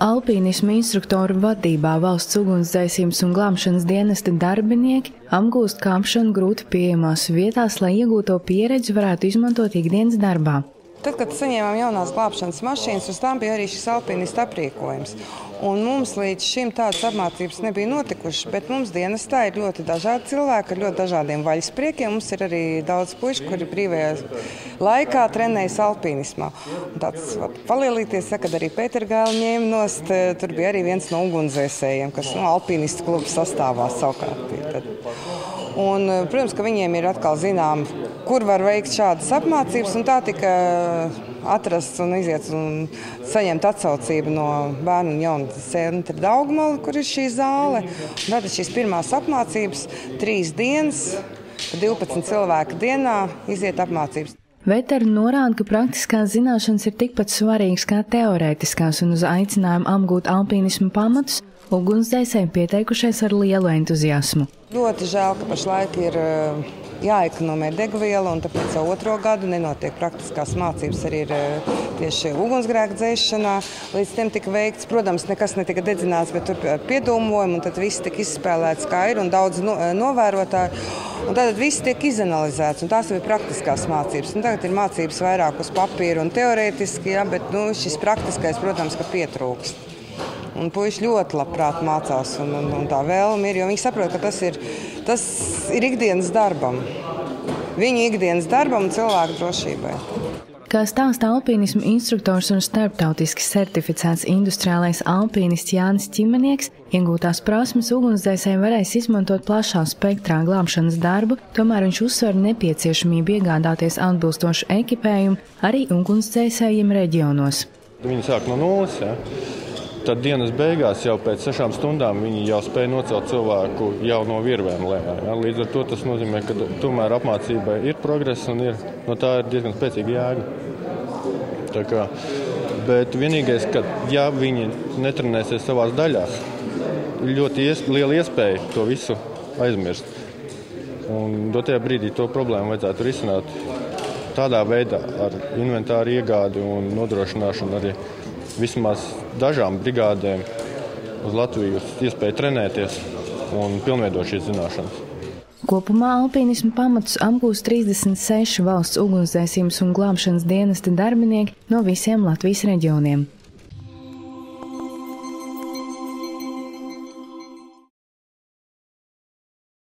Alpīnisma instruktoru vadībā valsts ugunsdzēsības un glābšanas dienesta darbinieki apgūst kāpšanu grūti pieejamās vietās, lai iegūto pieredzi varētu izmantot ikdienas darbā. Tad, kad saņēmām jaunās glābšanas mašīnas, uz tām bija arī šis alpīnista aprīkojums. Un mums līdz šim tādas apmācības nebija notikušas, bet mums dienestā ir ļoti dažādi cilvēki ar ļoti dažādiem vaļaspriekiem. Mums ir arī daudz puišu, kuri brīvajā laikā trenējas alpīnismā. Un tāds palielīties, kad arī Pētergāli ņēma nost, tur bija arī viens no ugunsdzēsējiem, kas alpīnistu kluba sastāvā savukārt. Un, protams, ka viņiem ir atkal zinām, kur var veikt šādas apmācības, un tā tika atrasts un iziet un saņemt atsaucību no bērnu un jaunatnes centra Daugmala, kur ir šī zāle. Tātad šīs pirmās apmācības 3 dienas, 12 cilvēku dienā iziet apmācības. Veterani norāda, ka praktiskās zināšanas ir tikpat svarīgas kā teorētiskās, un uz aicinājumu apgūt alpīnismu pamatus ugunsdzēsēji pieteikušies ar lielu entuziasmu. Ļoti žēl, ka pašlaik ir jāekonomē degviela, un tāpēc jau 2. gadu nenotiek praktiskās mācības arī tieši ugunsgrēku dzēšanā. Līdz tiem tika veikts, protams, nekas netika dedzināts, bet tur piedūmojumi, un tad viss tika izspēlēts kā ir, un daudz novērotāji. Un tad viss tiek izanalizēts, un tās bija praktiskās mācības. Un tagad ir mācības vairāk uz papīra un teorētiski, ja, bet šis praktiskais, protams, ka pietrūkst. Un puiši ļoti labprāt mācās, un tā vēlme ir, jo viņi saprot, ka tas ir ikdienas darbam. Viņu ikdienas darbam un cilvēku drošībai. Kā stāsta alpīnismu instruktors un starptautiski certificēts industriālais alpīnists Jānis Ķimenieks, iegūtās prasmes ugunsdzēsēji varēs izmantot plašā spektrā glābšanas darbu, tomēr viņš uzsver nepieciešamību iegādāties atbilstošu ekipējumu arī ugunsdzēsējiem reģionos. Viņi sāk no nulles, ja? Tad dienas beigās jau pēc 6 stundām viņi jau spēja nocelt cilvēku jau no virvēm lejā. Ja? Līdz ar to tas nozīmē, ka tomēr apmācībai ir progress un no tā ir diezgan spēcīga jēga. Bet vienīgais, ka ja viņi netrenēsies savās daļās, ļoti liela iespēja to visu aizmirst. Un dotajā brīdī to problēmu vajadzētu risināt tādā veidā ar inventāru iegādi un nodrošināšanu arī vismaz dažām brigādēm uz Latviju iespēju trenēties un pilnveidot šīs zināšanas. Kopumā alpīnismu pamatus apgūst 36 valsts ugunsdzēsības un glābšanas dienesta darbinieki no visiem Latvijas reģioniem.